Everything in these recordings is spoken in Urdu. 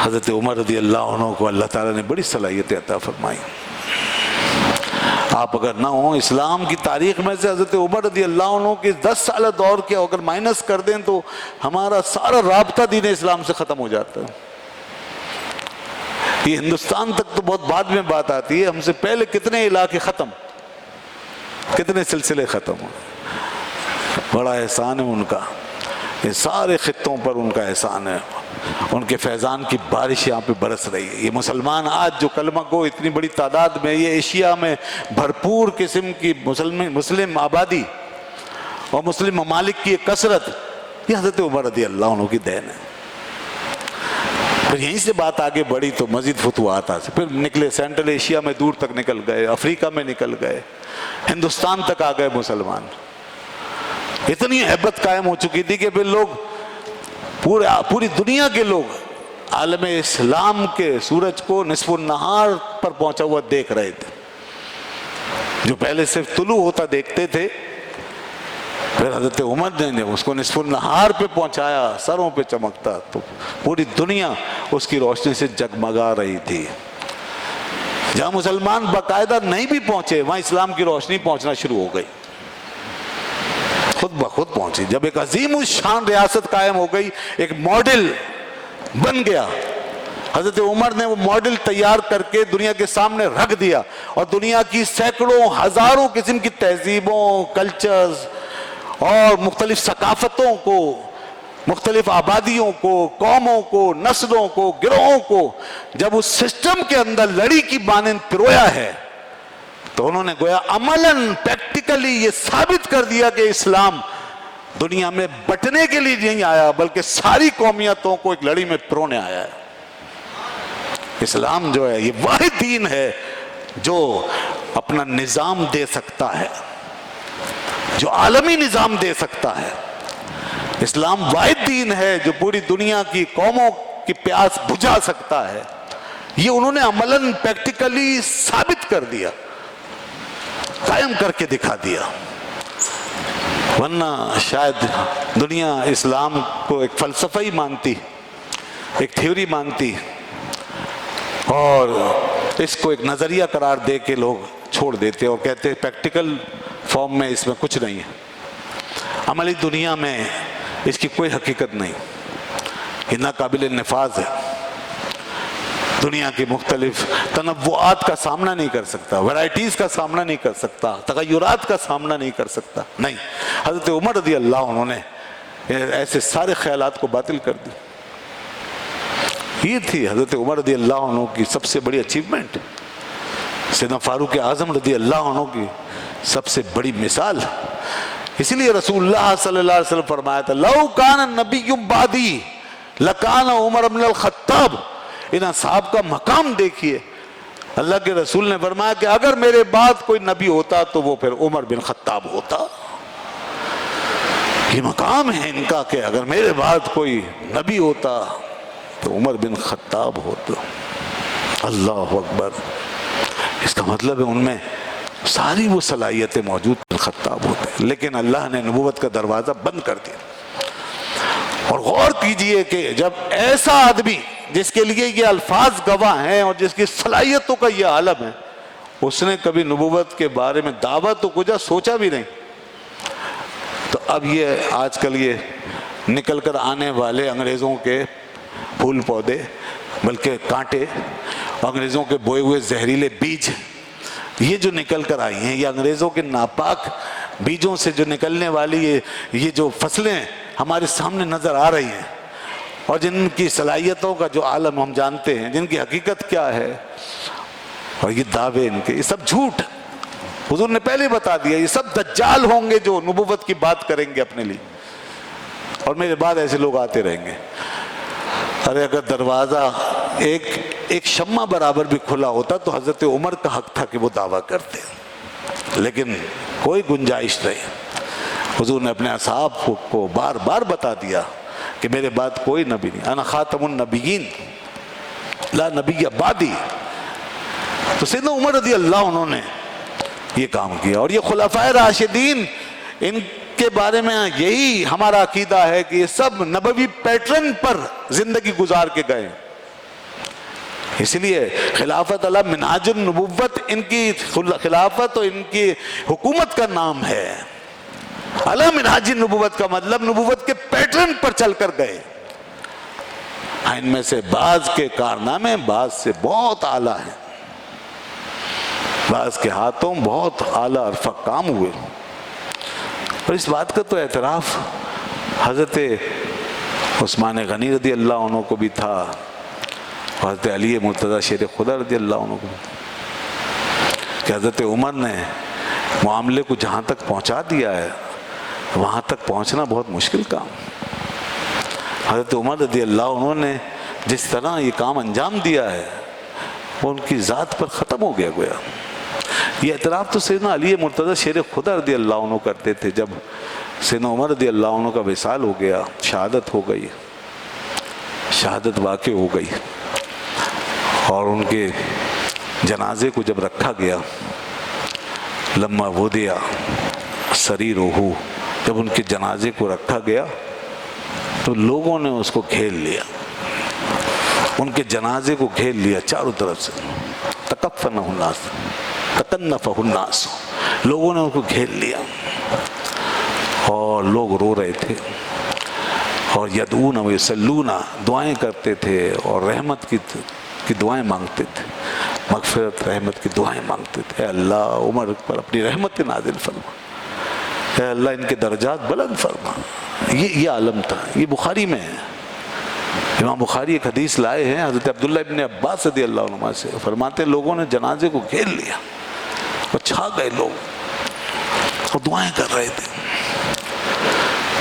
حضرت عمر رضی اللہ عنہ کو اللہ تعالیٰ نے بڑی صلاحیتیں عطا فرمائی. آپ اگر نہ ہوں اسلام کی تاریخ میں سے حضرت عمر رضی اللہ عنہ کے 10 سالہ دور کے اگر مائنس کر دیں تو ہمارا سارا رابطہ دین اسلام سے ختم ہو جاتا ہے. یہ ہندوستان تک تو بہت بعد میں بات آتی ہے، ہم سے پہلے کتنے علاقے ختم، کتنے سلسلے ختم ہو. بڑا احسان ہے ان کا، یہ سارے خطوں پر ان کا احسان ہے. ان کے فیضان کی بارش یہاں پہ برس رہی ہے. یہ مسلمان آج جو کلمہ گو اتنی بڑی تعداد میں، یہ ایشیا میں بھرپور قسم کی مسلم آبادی اور مسلم ممالک کی ایک کثرت، یہ حضرت عمر رضی اللہ عنہ کی دین ہے. پھر یہیں سے بات آگے بڑھی تو مزید فتوحات آتے، پھر نکلے سینٹرل ایشیا میں دور تک نکل گئے، افریقہ میں نکل گئے، ہندوستان تک آ گئے مسلمان. اتنی ہیبت قائم ہو چکی تھی کہ پھر لوگ پوری دنیا کے لوگ عالم اسلام کے سورج کو نصف النہار پر پہنچا ہوا دیکھ رہے تھے. جو پہلے صرف طلوع ہوتا دیکھتے تھے، پھر حضرت عمر نے اس کو نصف النہار پہ پہنچایا، سروں پہ چمکتا، تو پوری دنیا اس کی روشنی سے جگمگا رہی تھی. جہاں مسلمان باقاعدہ نہیں بھی پہنچے وہاں اسلام کی روشنی پہنچنا شروع ہو گئی، خود بخود پہنچی. جب ایک عظیم الشان ریاست قائم ہو گئی، ایک ماڈل بن گیا، حضرت عمر نے وہ ماڈل تیار کر کے دنیا کے سامنے رکھ دیا، اور دنیا کی سینکڑوں ہزاروں قسم کی تہذیبوں، کلچرز اور مختلف ثقافتوں کو، مختلف آبادیوں کو، قوموں کو، نسلوں کو، گروہوں کو جب اس سسٹم کے اندر لڑی کی مانند پرویا ہے، تو انہوں نے گویا عملاً پریکٹیکلی یہ ثابت کر دیا کہ اسلام دنیا میں بٹنے کے لیے نہیں آیا بلکہ ساری قومیتوں کو ایک لڑی میں پرونے آیا ہے. اسلام جو ہے یہ واحد دین ہے جو اپنا نظام دے سکتا ہے، جو عالمی نظام دے سکتا ہے. اسلام واحد دین ہے جو پوری دنیا کی قوموں کی پیاس بجھا سکتا ہے. یہ انہوں نے عملاً پریکٹیکلی ثابت کر دیا، قائم کر کے دکھا دیا. ورنہ شاید دنیا اسلام کو ایک فلسفہ ہی مانتی، ایک تھیوری مانتی، اور اس کو ایک نظریہ قرار دے کے لوگ چھوڑ دیتے اور کہتے پریکٹیکل فارم میں اس میں کچھ نہیں ہے، عملی دنیا میں اس کی کوئی حقیقت نہیں، یہ ناقابل نفاذ ہے، دنیا کی مختلف تنوعات کا سامنا نہیں کر سکتا، ورائٹیز کا سامنا نہیں کر سکتا، تغیرات کا سامنا نہیں کر سکتا. نہیں، حضرت عمر رضی اللہ عنہ نے ایسے سارے خیالات کو باطل کر دی. یہ تھی حضرت عمر رضی اللہ عنہ کی سب سے بڑی اچیومنٹ، سیدنا فاروق اعظم رضی اللہ عنہ کی سب سے بڑی مثال. اسی لیے رسول اللہ صلی اللہ علیہ وسلم فرمایا تھا لو کان النبی بعدی لکان عمر بن الخطاب. ان اصحاب کا مقام دیکھیے، اللہ کے رسول نے فرمایا کہ اگر میرے بعد کوئی نبی ہوتا تو وہ پھر عمر بن خطاب ہوتا. یہ مقام ہے ان کا کہ اگر میرے بعد کوئی نبی ہوتا تو عمر بن خطاب ہوتا. اللہ اکبر. اس کا مطلب ہے ان میں ساری وہ صلاحیتیں موجود بن خطاب ہوتے، لیکن اللہ نے نبوت کا دروازہ بند کر دیا. اور غور کیجئے کہ جب ایسا آدمی جس کے لیے یہ الفاظ گواہ ہیں اور جس کی صلاحیتوں کا یہ عالم ہے، اس نے کبھی نبوت کے بارے میں دعویٰ تو کچھ سوچا بھی نہیں، تو اب یہ آج کل یہ نکل کر آنے والے انگریزوں کے پھول پودے، بلکہ کانٹے، انگریزوں کے بوئے ہوئے زہریلے بیج، یہ جو نکل کر آئی ہیں، یہ انگریزوں کے ناپاک بیجوں سے جو نکلنے والی یہ جو فصلیں ہمارے سامنے نظر آ رہی ہیں، اور جن کی صلاحیتوں کا جو عالم ہم جانتے ہیں، جن کی حقیقت کیا ہے، اور یہ دعوے ان کے، یہ سب جھوٹ. حضور نے پہلے بتا دیا یہ سب دجال ہوں گے جو نبوت کی بات کریں گے اپنے لیے، اور میرے بعد ایسے لوگ آتے رہیں گے. ارے اگر دروازہ ایک شمع برابر بھی کھلا ہوتا تو حضرت عمر کا حق تھا کہ وہ دعویٰ کرتے، لیکن کوئی گنجائش نہیں. حضور نے اپنے اصحاب کو بار بار بتا دیا کہ میرے بعد کوئی نبی نہیں، انا خاتم النبیین لا نبی بعدی. تو سیدنا عمر رضی اللہ عنہ نے یہ کام کیا، اور یہ خلفائے راشدین، ان کے بارے میں یہی ہمارا عقیدہ ہے کہ یہ سب نبوی پیٹرن پر زندگی گزار کے گئے. اس لیے خلافت علی منہاج النبوت ان کی خلافت اور ان کی حکومت کا نام ہے. علی منہاج النبوت کا مطلب نبوت کے پیٹرن پر چل کر گئے. ان میں سے بعض کے کارنامے بعض سے بہت اعلیٰ ہیں، بعض کے ہاتھوں بہت اعلیٰ ارفع کام ہوئے. اور اس بات کا تو اعتراف حضرت عثمان غنی رضی اللہ عنہ کو بھی تھا، حضرت علی مرتضیٰ شیر خدا رضی اللہ عنہ کو کہ حضرت عمر نے معاملے کو جہاں تک پہنچا دیا ہے وہاں تک پہنچنا بہت مشکل کام. حضرت عمر رضی اللہ عنہ نے جس طرح یہ کام انجام دیا ہے وہ ان کی ذات پر ختم ہو گیا گویا. یہ اعتراف تو سیدنا علی مرتضیٰ شیر خدا رضی اللہ عنہ کرتے تھے. جب سیدنا عمر رضی اللہ عنہ کا وصال ہو گیا، شہادت ہو گئی، شہادت واقع ہو گئی، اور ان کے جنازے کو جب رکھا گیا، لما وضع سریرہ، جب ان کے جنازے کو رکھا گیا تو لوگوں نے اس کو گھیر لیا، ان کے جنازے کو گھیر لیا چاروں طرف سے. تکفنہ الناس، تکنفہ الناس، لوگوں نے ان کو گھیر لیا اور لوگ رو رہے تھے اور یدعون و یصلون، دعائیں کرتے تھے اور رحمت کی دعائیں مانگتے تھے، مغفرت رحمت کی دعائیں مانگتے تھے. اے اللہ عمر پر اپنی رحمت نازل فرما، اے اللہ ان کے درجات بلند فرما. یہ عالم تھا. یہ بخاری میں ہے. امام بخاری ایک حدیث لائے ہیں حضرت عبداللہ ابن عباس رضی اللہ عنہ سے، فرماتے ہیں لوگوں نے جنازے کو گھیر لیا اور چھا گئے لوگ اور دعائیں کر رہے تھے.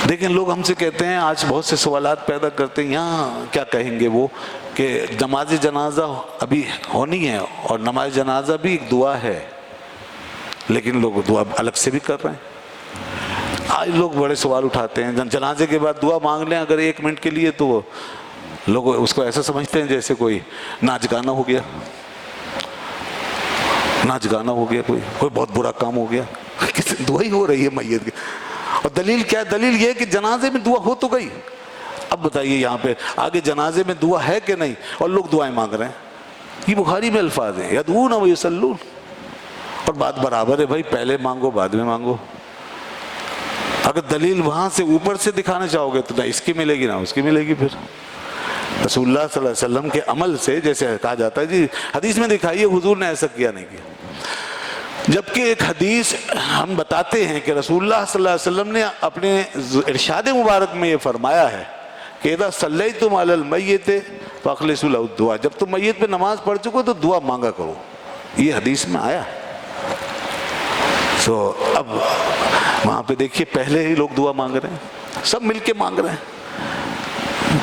لیکن لوگ ہم سے کہتے ہیں، آج بہت سے سوالات پیدا کرتے ہیں، یہاں کیا کہیں گے وہ کہ نماز جنازہ ابھی ہونی ہے اور نماز جنازہ بھی ایک دعا ہے، لیکن لوگ دعا الگ سے بھی کر رہے ہیں. آج لوگ بڑے سوال اٹھاتے ہیں، جنازے کے بعد دعا مانگ لیں اگر 1 منٹ کے لیے تو لوگ اس کو ایسا سمجھتے ہیں جیسے کوئی ناچ گانا ہو گیا، ناچ گانا ہو گیا، کوئی بہت برا کام ہو گیا. دعا ہی ہو رہی ہے میت کی. اور دلیل کیا ہے؟ دلیل یہ ہے کہ جنازے میں دعا ہو تو گئی. اب بتائیے یہاں پہ آگے جنازے میں دعا ہے کہ نہیں اور لوگ دعائیں مانگ رہے ہیں. یہ بخاری میں الفاظ ہیں، یدعون و یصلون. اور بات برابر ہے بھائی، پہلے مانگو بعد میں مانگو. اگر دلیل وہاں سے اوپر سے دکھانا چاہو گے تو نہ اس کی ملے گی نہ اس کی ملے گی. پھر رسول اللہ صلی اللہ علیہ وسلم کے عمل سے، جیسے کہا جاتا ہے جی حدیث میں دکھائیے حضور نے ایسا کیا نہیں کیا، جبکہ ایک حدیث ہم بتاتے ہیں کہ رسول اللہ صلی اللہ علیہ وسلم نے اپنے ارشاد مبارک میں یہ فرمایا ہے کہ اذا صلیتم علی المیت فاخلصوا له الدعاء، جب تم میت پہ نماز پڑھ چکو تو دعا مانگا کرو. یہ حدیث میں آیا. تو اب وہاں پہ دیکھیے پہلے ہی لوگ دعا مانگ رہے ہیں، سب مل کے مانگ رہے ہیں.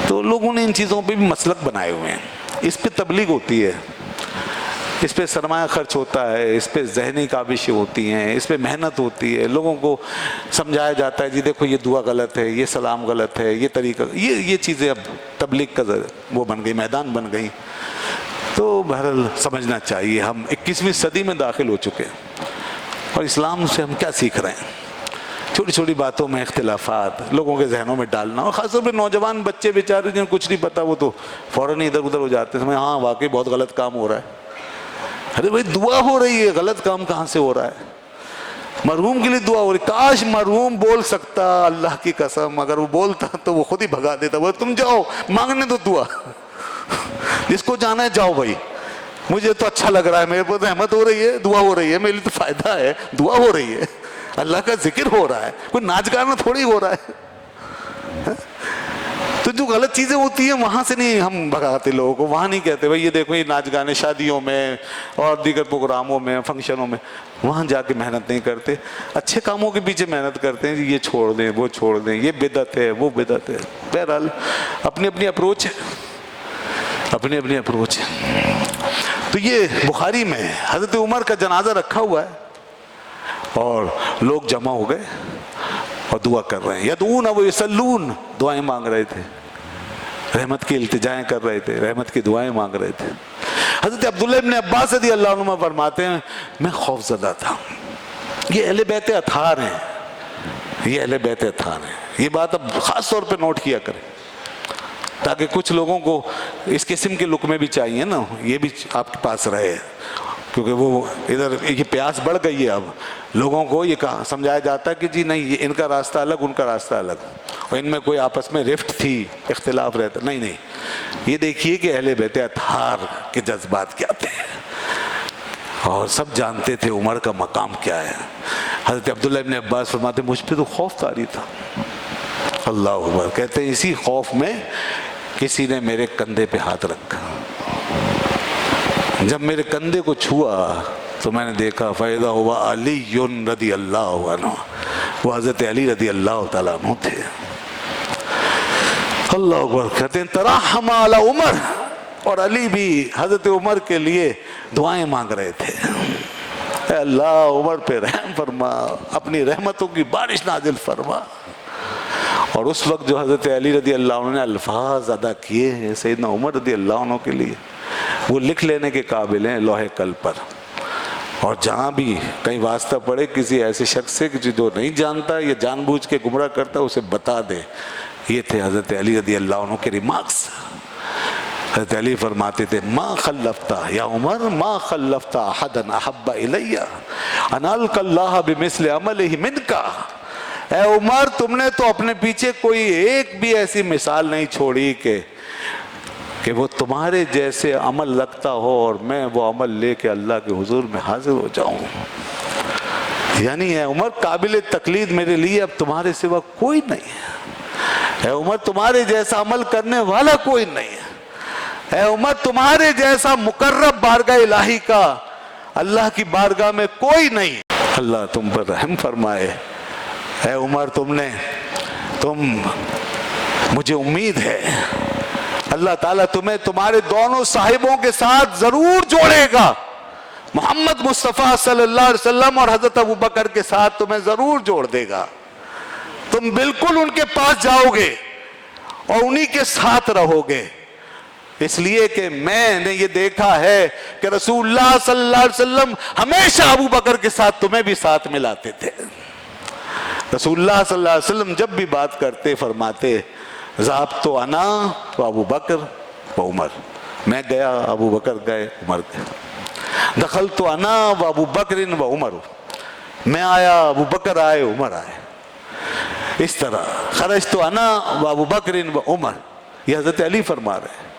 تو لوگوں نے ان چیزوں پہ بھی مسلک بنائے ہوئے ہیں. اس پہ تبلیغ ہوتی ہے، اس پہ سرمایہ خرچ ہوتا ہے، اس پہ ذہنی کاوشیں ہوتی ہیں، اس پہ محنت ہوتی ہے. لوگوں کو سمجھایا جاتا ہے جی دیکھو یہ دعا غلط ہے، یہ سلام غلط ہے، یہ طریقہ، یہ چیزیں اب تبلیغ کا وہ بن گئی، میدان بن گئی. تو بہرحال سمجھنا چاہیے ہم 21ویں صدی میں داخل ہو چکے ہیں اور اسلام سے ہم کیا سیکھ رہے ہیں. چھوٹی چھوٹی باتوں میں اختلافات لوگوں کے ذہنوں میں ڈالنا، اور خاص طور پہ نوجوان بچے بیچارے جنہیں کچھ نہیں پتا وہ تو فوراً ادھر ادھر ہو جاتے ہیں. ہاں واقعی بہت غلط کام ہو رہا ہے. ارے بھائی دعا ہو رہی ہے، غلط کام کہاں سے ہو رہا ہے؟ مرحوم کے لیے دعا ہو رہی. کاش مرحوم بول سکتا، اللہ کی قسم اگر وہ بولتا تو وہ خود ہی بھگا دیتا. وہ تم جاؤ مانگنے دو دعا، جس کو جانا ہے جاؤ بھائی، مجھے تو اچھا لگ رہا ہے، میرے کو تو رحمت ہو رہی ہے، دعا ہو رہی ہے، میرے لیے تو فائدہ ہے، دعا ہو رہی ہے، اللہ کا ذکر ہو رہا ہے، کوئی ناچ گانا تھوڑی ہو رہا ہے. تو جو غلط چیزیں ہوتی ہیں وہاں سے نہیں ہم بھگاتے لوگوں کو. وہاں نہیں کہتے بھائی یہ دیکھو یہ ناچ گانے شادیوں میں اور دیگر پروگراموں میں فنکشنوں میں، وہاں جا کے محنت نہیں کرتے. اچھے کاموں کے پیچھے محنت کرتے ہیں، یہ چھوڑ دیں وہ چھوڑ دیں، یہ بدعت ہے وہ بدعت ہے. بہرحال اپنی اپنی اپروچ ہے، اپنی اپنی اپروچ ہے. تو یہ بخاری میں حضرت عمر کا جنازہ رکھا ہوا ہے اور لوگ جمع ہو گئے اور دعا کر رہے ہیں. یدعون و یصلون، دعائیں مانگ رہے تھے، رحمت کی التجائیں کر رہے تھے، رحمت کی دعائیں مانگ رہے تھے. حضرت عبداللہ ابن عباس رضی اللہ عنہ فرماتے ہیں میں خوف زدہ تھا. یہ اہل بیت اطہار ہیں، یہ اہل بیت اطہار ہیں. یہ بات اب خاص طور پہ نوٹ کیا کریں. تاکہ کچھ لوگوں کو اس قسم کے لقمے بھی چاہیے نا، یہ بھی آپ کے پاس رہے، کیونکہ وہ ادھر یہ پیاس بڑھ گئی ہے۔ اب لوگوں کو یہ سمجھایا جاتا ہے کہ جی نہیں، یہ ان کا راستہ الگ، ان کا راستہ الگ، اور ان میں کوئی آپس میں رفت تھی، اختلاف رہتا، نہیں، یہ دیکھیے کہ اہل بیت اطہار کے جذبات کیا تھے، اور سب جانتے تھے عمر کا مقام کیا ہے۔ حضرت عبداللہ ابن عباس فرماتے مجھ پہ تو خوف طاری تھا، اللہ اکبر، کہتے ہیں اسی خوف میں کسی نے میرے کندھے پہ ہاتھ رکھا، جب میرے کندھے کو چھوا تو میں نے دیکھا فَإِذَا هُوَ عَلِيٌّ رضی اللہ عنہ، وہ حضرت علی رضی اللہ تعالیٰ عنہ تھے۔ اللہ اکبر، کہتے ہیں ترحم علی عمر، اور علی بھی حضرت عمر کے لیے دعائیں مانگ رہے تھے، اے اللہ عمر پہ رحم فرما، اپنی رحمتوں کی بارش نازل فرما۔ اور اس وقت جو حضرت علی رضی اللہ عنہ نے الفاظ ادا کیے ہیں سیدنا عمر رضی اللہ عنہ کے لیے، وہ لکھ لینے کے قابل ہیں لوہے قلم پر، اور جہاں بھی کہیں واسطہ پڑے کسی ایسے شخص سے جو نہیں جانتا یا جان بوجھ کے گمراہ کرتا، اسے بتا دے یہ تھے حضرت علی رضی اللہ عنہ کے ریمارکس۔ حضرت علی فرماتے تھے ما خلفتا یا عمر، ما خلفتا احدا احب الی ان القی اللہ بمثل عملہ منک، اے عمر تم نے تو اپنے پیچھے کوئی ایک بھی ایسی مثال نہیں چھوڑی کہ وہ تمہارے جیسے عمل رکھتا ہو اور میں وہ عمل لے کے اللہ کے حضور میں حاضر ہو جاؤں۔ یعنی اے عمر قابل تقلید میرے لیے اب تمہارے سوا کوئی نہیں ہے، اے عمر تمہارے جیسا عمل کرنے والا کوئی نہیں ہے، اے عمر تمہارے جیسا مقرب بارگاہ الہی کا اللہ کی بارگاہ میں کوئی نہیں، اللہ تم پر رحم فرمائے۔ اے عمر مجھے امید ہے اللہ تعالیٰ تمہیں تمہارے دونوں صاحبوں کے ساتھ ضرور جوڑے گا، محمد مصطفیٰ صلی اللہ علیہ وسلم اور حضرت ابو بکر کے ساتھ تمہیں ضرور جوڑ دے گا، تم بالکل ان کے پاس جاؤ گے اور انہی کے ساتھ رہو گے، اس لیے کہ میں نے یہ دیکھا ہے کہ رسول اللہ صلی اللہ علیہ وسلم ہمیشہ ابو بکر کے ساتھ تمہیں بھی ساتھ ملاتے تھے۔ رسول اللہ صلی اللہ علیہ وسلم جب بھی بات کرتے فرماتے ذهبت انا و ابو بکر و عمر، میں گیا ابو بکر گئے عمر گئے، دخلت انا و ابو بکر و عمر، میں آیا ابو بکر آئے عمر آئے، اس طرح خرجت انا و ابو بکر و عمر، یہ حضرت علی فرما رہے ہیں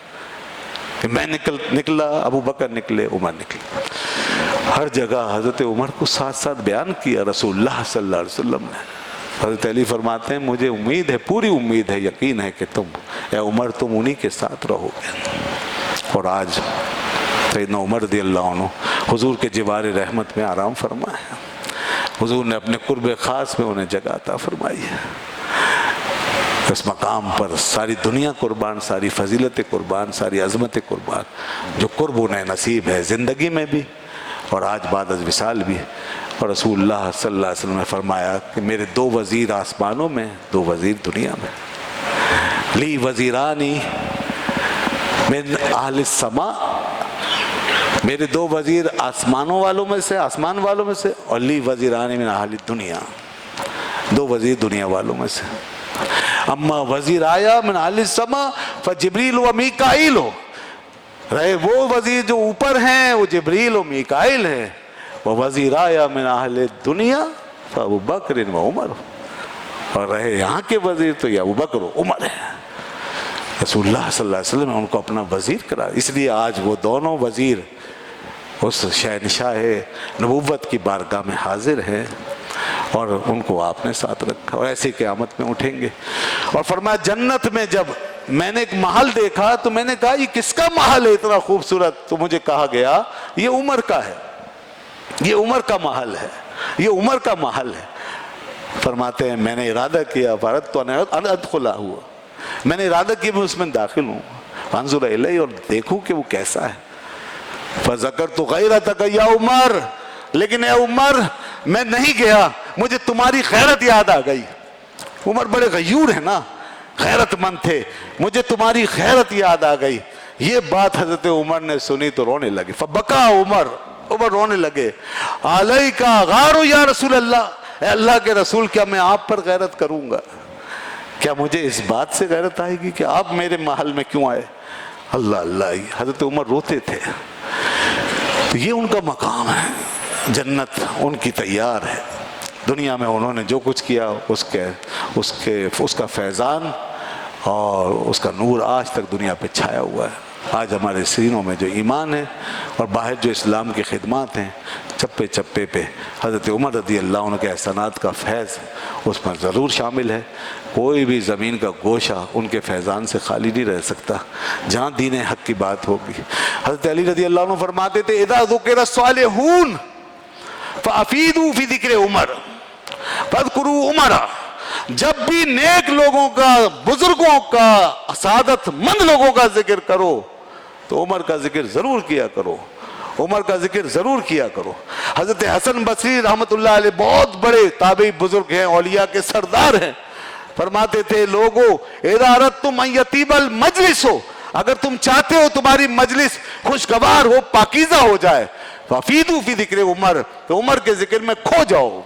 کہ میں نکلا ابو بکر نکلے عمر نکلے، ہر جگہ حضرت عمر کو ساتھ ساتھ بیان کیا رسول اللہ صلی اللہ علیہ وسلم نے۔ حضرت علی فرماتے ہیں مجھے امید ہے، پوری امید ہے، یقین ہے کہ اے عمر تم انہی کے ساتھ رہو گے۔ اور آج سیدنا عمر رضی اللہ عنہ حضور کے جوار رحمت میں آرام فرمائے ہیں، حضور نے اپنے قرب خاص میں انہیں جگہ عطا فرمائی ہے، اس مقام پر ساری دنیا قربان، ساری فضیلت قربان، ساری عظمت قربان، جو قرب انہیں نصیب ہے زندگی میں بھی اور آج بعد از وصال بھی۔ اور رسول اللہ صلی اللہ علیہ وسلم نے فرمایا کہ میرے 2 وزیر آسمانوں میں، 2 وزیر دنیا میں، لی وزیرانی من اہل السماء، میرے 2 وزیر آسمانوں والوں میں سے، آسمان والوں میں سے، اور لی وزیرانی من اہل الدنیا، 2 وزیر دنیا والوں میں سے، اما وزیر آیا من اہل السماء فجبریل و میکائیل، رہے وہ وزیر جو اوپر ہیں وہ جبریل و میکائیل ہیں، وہ وزیر آیا من اہل الدنیا فابو بکر و عمر، اور رہے یہاں کے وزیر تو یہ ابو بکر و عمر ہیں۔ رسول اللہ صلی اللہ علیہ وسلم نے ان کو اپنا وزیر کرا، اس لیے آج وہ دونوں وزیر اس شہنشاہ نبوت کی بارگاہ میں حاضر ہیں اور ان کو آپ نے ساتھ رکھا، اور ایسی قیامت میں اٹھیں گے۔ اور فرمایا جنت میں جب میں نے ایک محل دیکھا تو میں نے کہا یہ کس کا محل ہے اتنا خوبصورت، تو مجھے کہا گیا یہ عمر کا ہے، یہ عمر کا محل ہے، یہ عمر کا محل ہے۔ فرماتے ہیں میں نے ارادہ کیا فاردت ان ادخلا ہوا، میں نے ارادہ کیا میں اس میں داخل ہوں، فانظر الیہ، اور دیکھوں کہ وہ کیسا ہے۔ فذکرت غیرتک یا عمر، لیکن اے عمر میں نہیں گیا، مجھے تمہاری غیرت یاد آ گئی۔ عمر بڑے غیور ہیں نا، غیرت مند تھے، مجھے تمہاری غیرت یاد آ گئی۔ یہ بات حضرت عمر نے سنی تو رونے لگے، فبکا عمر رونے لگے، علیکا غار یا رسول اللہ، اے اللہ کے رسول کیا میں آپ پر غیرت کروں گا؟ کیا مجھے اس بات سے غیرت آئے گی کہ آپ میرے محل میں کیوں آئے؟ اللہ اللہ، حضرت عمر روتے تھے. تو یہ ان کا مقام ہے، جنت ان کی تیار ہے. دنیا میں انہوں نے جو کچھ کیا اس کا فیضان اور اس کا نور آج تک دنیا پہ چھایا ہوا ہے. آج ہمارے سینوں میں جو ایمان ہے اور باہر جو اسلام کی خدمات ہیں، چپے چپے پہ حضرت عمر رضی اللہ عنہ کے احسانات کا فیض اس میں ضرور شامل ہے. کوئی بھی زمین کا گوشہ ان کے فیضان سے خالی نہیں رہ سکتا جہاں دین حق کی بات ہوگی. حضرت علی رضی اللہ عنہ فرماتے تھے اذا ذکر الصالحون فافیدوا فی ذکر عمر فاذکروا عمر. جب بھی نیک لوگوں کا، بزرگوں کا، سعادت مند لوگوں کا ذکر کرو تو عمر کا ذکر ضرور کیا کرو، عمر کا ذکر ضرور کیا کرو. حضرت حسن بصری رحمت اللہ علیہ بہت بڑے تابعی بزرگ ہیں، اولیاء کے سردار ہیں، فرماتے تھے لوگو اذا اردتم ان یطیب المجلس، اگر تم چاہتے ہو تمہاری مجلس خوشگوار ہو، پاکیزہ ہو جائے، فافیدوا فی ذکر عمر، تو عمر کے ذکر میں کھو جاؤ،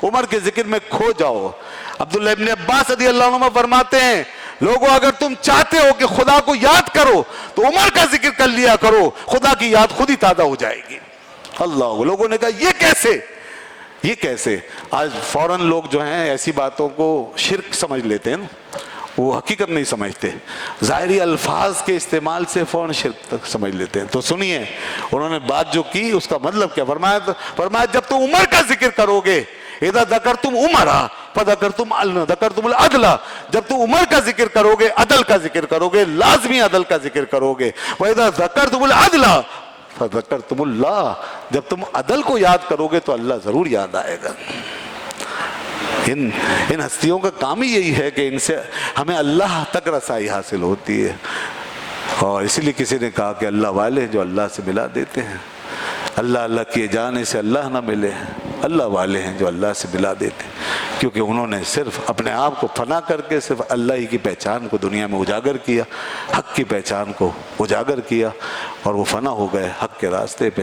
عمر کے ذکر میں کھو جاؤ. عبداللہ ابن عباس رضی اللہ عنہ فرماتے ہیں لوگوں اگر تم چاہتے ہو کہ خدا کو یاد کرو تو عمر کا ذکر کر لیا کرو، خدا کی یاد خود ہی تازہ ہو جائے گی. اللہ، لوگوں نے کہا یہ کیسے، یہ کیسے؟ آج فوراً لوگ جو ہیں ایسی باتوں کو شرک سمجھ لیتے ہیں نا، وہ حقیقت نہیں سمجھتے، ظاہری الفاظ کے استعمال سے فوراً شرک تک سمجھ لیتے ہیں. تو سنیے انہوں نے بات جو کی اس کا مطلب کیا فرمایا جب تم عمر کا ذکر کرو گے، اذا ذکرتم عمر فذکرتم العدل، جب تم عمر کا ذکر کرو گے، عدل کا ذکر کرو گے، لازمی عدل کا ذکر کرو گے. وَإِذَا ذَكَرْتُمُ الْعَدْلَ فَذَكَرْتُمُ اللَّهَ، جب تم عدل کو یاد کرو گے تو اللہ ضرور یاد آئے گا. ان ہستیوں کا کام ہی یہی ہے کہ ان سے ہمیں اللہ تک رسائی حاصل ہوتی ہے. اور اسی لیے کسی نے کہا کہ اللہ والے جو اللہ سے ملا دیتے ہیں، اللہ اللہ کیے جانے سے اللہ نہ ملے، اللہ والے ہیں جو اللہ سے ملا دیتے ہیں، کیونکہ انہوں نے صرف اپنے آپ کو فنا کر کے صرف اللہ ہی کی پہچان کو دنیا میں اجاگر کیا، حق کی پہچان کو اجاگر کیا، اور وہ فنا ہو گئے حق کے راستے پہ.